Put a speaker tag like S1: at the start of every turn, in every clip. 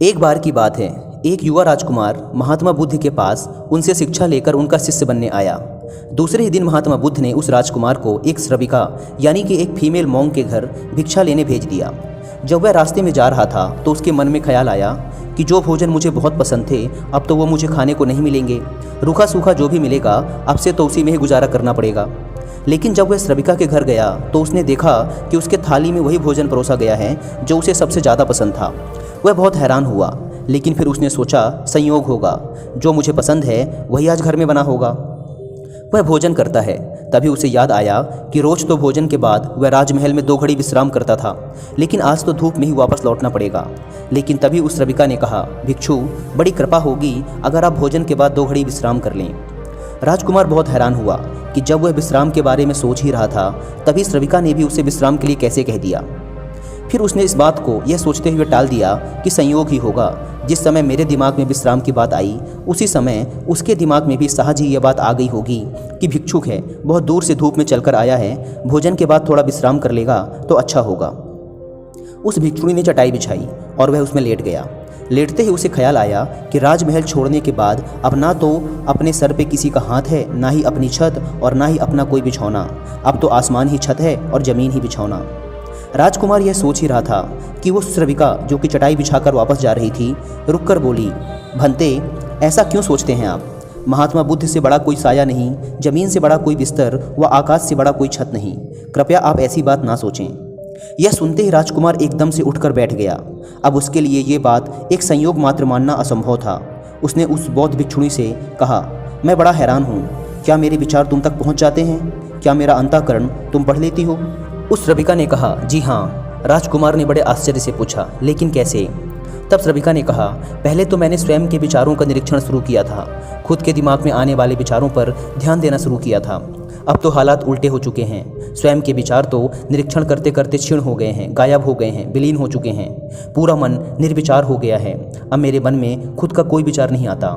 S1: एक बार की बात है, एक युवा राजकुमार महात्मा बुद्ध के पास उनसे शिक्षा लेकर उनका शिष्य बनने आया। दूसरे ही दिन महात्मा बुद्ध ने उस राजकुमार को एक श्रविका यानी कि एक फीमेल मॉन्क के घर भिक्षा लेने भेज दिया। जब वह रास्ते में जा रहा था तो उसके मन में ख्याल आया कि जो भोजन मुझे बहुत पसंद थे अब तो वो मुझे खाने को नहीं मिलेंगे। रूखा सूखा जो भी मिलेगा अब से तो उसी में ही गुजारा करना पड़ेगा। लेकिन जब वह श्रविका के घर गया तो उसने देखा कि उसके थाली में वही भोजन परोसा गया है जो उसे सबसे ज़्यादा पसंद था। वह बहुत हैरान हुआ, लेकिन फिर उसने सोचा संयोग होगा, जो मुझे पसंद है वही आज घर में बना होगा। वह भोजन करता है, तभी उसे याद आया कि रोज़ तो भोजन के बाद वह राजमहल में 2 घड़ी विश्राम करता था, लेकिन आज तो धूप में ही वापस लौटना पड़ेगा। लेकिन तभी उस श्रविका ने कहा, भिक्षु बड़ी कृपा होगी अगर आप भोजन के बाद 2 घड़ी विश्राम कर लें। राजकुमार बहुत हैरान हुआ कि जब वह विश्राम के बारे में सोच ही रहा था तभी श्रविका ने भी उसे विश्राम के लिए कैसे कह दिया। फिर उसने इस बात को यह सोचते हुए टाल दिया कि संयोग ही होगा। जिस समय मेरे दिमाग में विश्राम की बात आई उसी समय उसके दिमाग में भी सहज ही यह बात आ गई होगी कि भिक्षुक है, बहुत दूर से धूप में चलकर आया है, भोजन के बाद थोड़ा विश्राम कर लेगा तो अच्छा होगा। उस भिक्षुणी ने चटाई बिछाई और वह उसमें लेट गया। लेटते ही उसे ख्याल आया कि राजमहल छोड़ने के बाद अब ना तो अपने सर पे किसी का हाथ है, ना ही अपनी छत और ना ही अपना कोई बिछौना। अब तो आसमान ही छत है और ज़मीन ही बिछौना। राजकुमार यह सोच ही रहा था कि वो श्रविका जो कि चटाई बिछाकर वापस जा रही थी रुककर बोली, भंते ऐसा क्यों सोचते हैं आप? महात्मा बुद्ध से बड़ा कोई साया नहीं, ज़मीन से बड़ा कोई बिस्तर व आकाश से बड़ा कोई छत नहीं। कृपया आप ऐसी बात ना सोचें। यह सुनते ही राजकुमार एकदम से उठकर बैठ गया। अब उसके लिए ये बात एक संयोग मात्र मानना असंभव था। उसने उस बौद्ध भिक्षुणी से कहा, मैं बड़ा हैरान हूँ, क्या मेरे विचार तुम तक पहुँच जाते हैं? क्या मेरा अंतःकरण तुम पढ़ लेती हो? उस श्रविका ने कहा, जी हाँ। राजकुमार ने बड़े आश्चर्य से पूछा, लेकिन कैसे? तब श्रविका ने कहा, पहले तो मैंने स्वयं के विचारों का निरीक्षण शुरू किया था, खुद के दिमाग में आने वाले विचारों पर ध्यान देना शुरू किया था। अब तो हालात उल्टे हो चुके हैं। स्वयं के विचार तो निरीक्षण करते करते क्षीण हो गए हैं, गायब हो गए हैं, विलीन हो चुके हैं। पूरा मन निर्विचार हो गया है। अब मेरे मन में खुद का कोई विचार नहीं आता।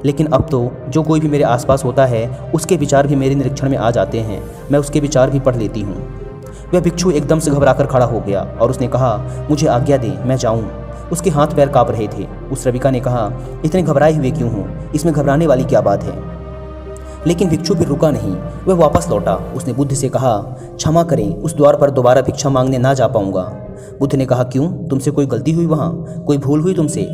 S1: लेकिन अब तो जो कोई भी मेरे आसपास होता है उसके विचार भी मेरे निरीक्षण में आ जाते हैं। मैं उसके विचार भी पढ़ लेती हूँ। वह भिक्षु एकदम से घबराकर खड़ा हो गया और उसने कहा, मुझे आज्ञा दें, मैं जाऊँ। उसके हाथ पैर काँप रहे थे। उस श्रविका ने कहा, इतने घबराए हुए क्यों हो? इसमें घबराने वाली क्या बात है? लेकिन भिक्षु फिर रुका नहीं, वह वापस लौटा। उसने बुद्ध से कहा, क्षमा करें, उस द्वार पर दोबारा भिक्षा मांगने ना जा पाऊंगा। बुद्ध ने कहा, क्यों? तुमसे कोई गलती हुई? वहाँ कोई भूल हुई तुमसे?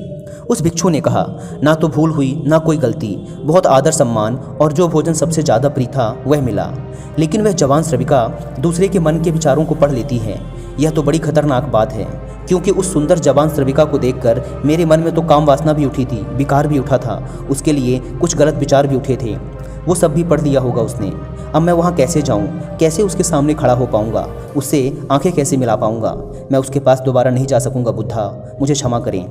S1: उस भिक्षु ने कहा, ना तो भूल हुई ना कोई गलती, बहुत आदर सम्मान और जो भोजन सबसे ज़्यादा प्रिय था वह मिला। लेकिन वह जवान श्रविका दूसरे के मन के विचारों को पढ़ लेती है। यह तो बड़ी खतरनाक बात है, क्योंकि उस सुंदर जवान श्रविका को देखकर मेरे मन में तो काम वासना भी उठी थी, विकार भी उठा था, उसके लिए कुछ गलत विचार भी उठे थे। वो सब भी पढ़ लिया होगा उसने। अब मैं वहाँ कैसे जाऊँ? कैसे उसके सामने खड़ा हो पाऊँगा? उससे आंखें कैसे मिला पाऊँगा? मैं उसके पास दोबारा नहीं जा सकूँगा। बुद्धा, मुझे क्षमा करें।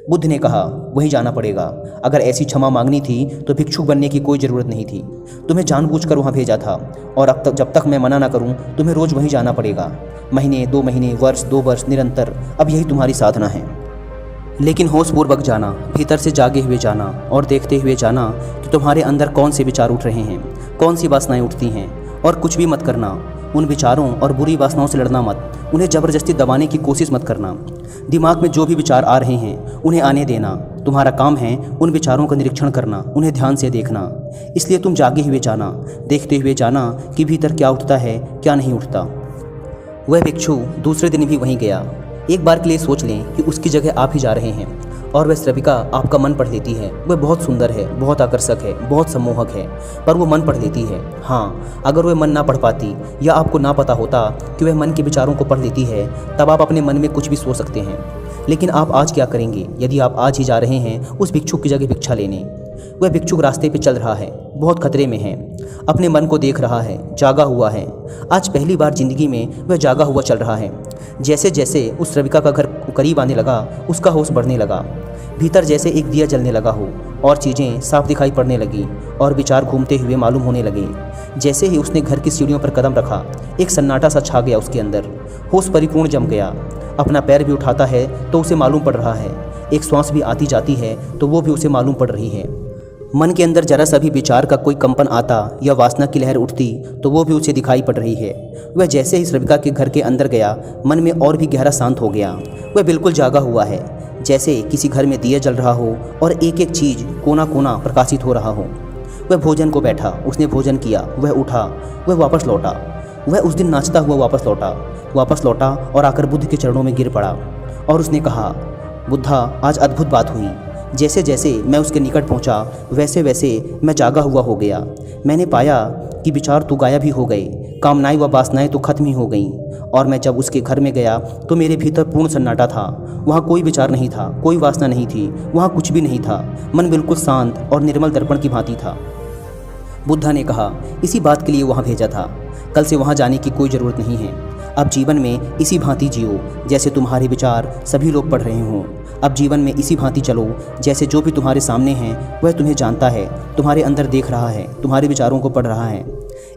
S1: बुद्ध ने कहा, वहीं जाना पड़ेगा। अगर ऐसी क्षमा मांगनी थी तो भिक्षुक बनने की कोई ज़रूरत नहीं थी। तुम्हें जानबूझकर वहाँ भेजा था और अब तक जब तक मैं मना ना करूँ तुम्हें रोज़ वहीं जाना पड़ेगा। महीने, 2 महीने, वर्ष, 2 वर्ष, निरंतर। अब यही तुम्हारी साधना है। लेकिन होशपूर्वक जाना, भीतर से जागे हुए जाना और देखते हुए जाना कि तुम्हारे अंदर कौन से विचार उठ रहे हैं, कौन सी वासनाएं उठती हैं। और कुछ भी मत करना, उन विचारों और बुरी वासनाओं से लड़ना मत, उन्हें ज़बरदस्ती दबाने की कोशिश मत करना। दिमाग में जो भी विचार आ रहे हैं उन्हें आने देना। तुम्हारा काम है उन विचारों का निरीक्षण करना, उन्हें ध्यान से देखना। इसलिए तुम जागे हुए जाना, देखते हुए जाना कि भीतर क्या उठता है क्या नहीं उठता। वह भिक्षु दूसरे दिन भी वहीं गया। एक बार के लिए सोच लें कि उसकी जगह आप ही जा रहे हैं और वह श्रविका आपका मन पढ़ लेती है। वह बहुत सुंदर है, बहुत आकर्षक है, बहुत सम्मोहक है, पर वो मन पढ़ लेती है। हाँ, अगर वह मन ना पढ़ पाती या आपको ना पता होता कि वह मन के विचारों को पढ़ लेती है तब आप अपने मन में कुछ भी सोच सकते हैं। लेकिन आप आज क्या करेंगे यदि आप आज ही जा रहे हैं उस भिक्षुक की जगह भिक्षा लेने? वह भिक्षुक रास्ते पे चल रहा है, बहुत खतरे में है, अपने मन को देख रहा है, जागा हुआ है। आज पहली बार जिंदगी में वह जागा हुआ चल रहा है। जैसे जैसे उस श्रविका का घर करीब आने लगा उसका होश बढ़ने लगा। भीतर जैसे एक दिया जलने लगा हो और चीज़ें साफ दिखाई पड़ने लगी और विचार घूमते हुए मालूम होने लगे। जैसे ही उसने घर की सीढ़ियों पर कदम रखा एक सन्नाटा सा छा गया उसके अंदर। होश परिपूर्ण जम गया। अपना पैर भी उठाता है तो उसे मालूम पड़ रहा है, एक श्वास भी आती जाती है तो वो भी उसे मालूम पड़ रही है। मन के अंदर जरा सा भी विचार का कोई कंपन आता या वासना की लहर उठती तो वो भी उसे दिखाई पड़ रही है। वह जैसे ही श्रविका के घर के अंदर गया मन में और भी गहरा शांत हो गया। वह बिल्कुल जागा हुआ है। जैसे किसी घर में दिया जल रहा हो और एक एक चीज़ कोना कोना प्रकाशित हो रहा हो। वह भोजन को बैठा, उसने भोजन किया, वह उठा, वह वापस लौटा। वह उस दिन नाचता हुआ वापस लौटा और आकर बुद्ध के चरणों में गिर पड़ा और उसने कहा, बुद्धा, आज अद्भुत बात हुई। जैसे जैसे मैं उसके निकट पहुंचा, वैसे वैसे मैं जागा हुआ हो गया। मैंने पाया कि विचार तो गायब ही हो गए, कामनाएं व वासनाएं तो खत्म ही हो गईं। और मैं जब उसके घर में गया तो मेरे भीतर पूर्ण सन्नाटा था। वहाँ कोई विचार नहीं था, कोई वासना नहीं थी, वहाँ कुछ भी नहीं था। मन बिल्कुल शांत और निर्मल दर्पण की भांति था। बुद्धा ने कहा, इसी बात के लिए वहाँ भेजा था। कल से वहाँ जाने की कोई ज़रूरत नहीं है। अब जीवन में इसी भांति जियो जैसे तुम्हारे विचार सभी लोग पढ़ रहे हों। अब जीवन में इसी भांति चलो जैसे जो भी तुम्हारे सामने हैं वह तुम्हें जानता है, तुम्हारे अंदर देख रहा है, तुम्हारे विचारों को पढ़ रहा है।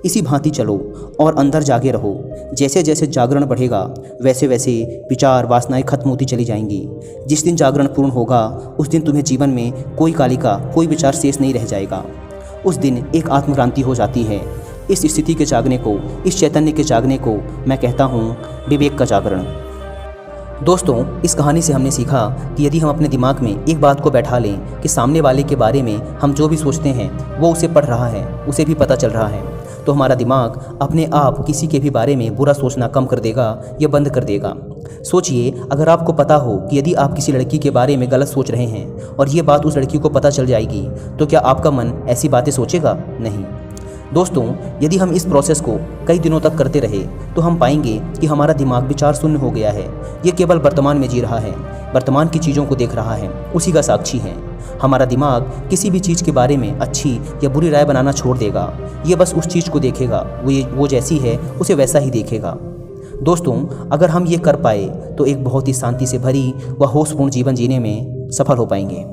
S1: इसी भांति चलो और अंदर जागे रहो। जैसे जैसे जागरण बढ़ेगा वैसे वैसे विचार वासनाएं खत्म होती चली जाएंगी। जिस दिन जागरण पूर्ण होगा उस दिन तुम्हें जीवन में कोई कालिका, कोई विचार शेष नहीं रह जाएगा। उस दिन एक आत्मक्रांति हो जाती है। इस स्थिति के जागने को, इस चैतन्य के जागने को मैं कहता हूँ विवेक का जागरण। दोस्तों, इस कहानी से हमने सीखा कि यदि हम अपने दिमाग में एक बात को बैठा लें कि सामने वाले के बारे में हम जो भी सोचते हैं वो उसे पढ़ रहा है, उसे भी पता चल रहा है, तो हमारा दिमाग अपने आप किसी के भी बारे में बुरा सोचना कम कर देगा या बंद कर देगा। सोचिए, अगर आपको पता हो कि यदि आप किसी लड़की के बारे में गलत सोच रहे हैं और ये बात उस लड़की को पता चल जाएगी, तो क्या आपका मन ऐसी बातें सोचेगा? नहीं। दोस्तों, यदि हम इस प्रोसेस को कई दिनों तक करते रहे तो हम पाएंगे कि हमारा दिमाग विचार शून्य हो गया है। ये केवल वर्तमान में जी रहा है, वर्तमान की चीज़ों को देख रहा है, उसी का साक्षी है। हमारा दिमाग किसी भी चीज़ के बारे में अच्छी या बुरी राय बनाना छोड़ देगा। ये बस उस चीज़ को देखेगा, वो जैसी है उसे वैसा ही देखेगा। दोस्तों, अगर हम ये कर पाए तो एक बहुत ही शांति से भरी व होशपूर्ण जीवन जीने में सफल हो पाएंगे।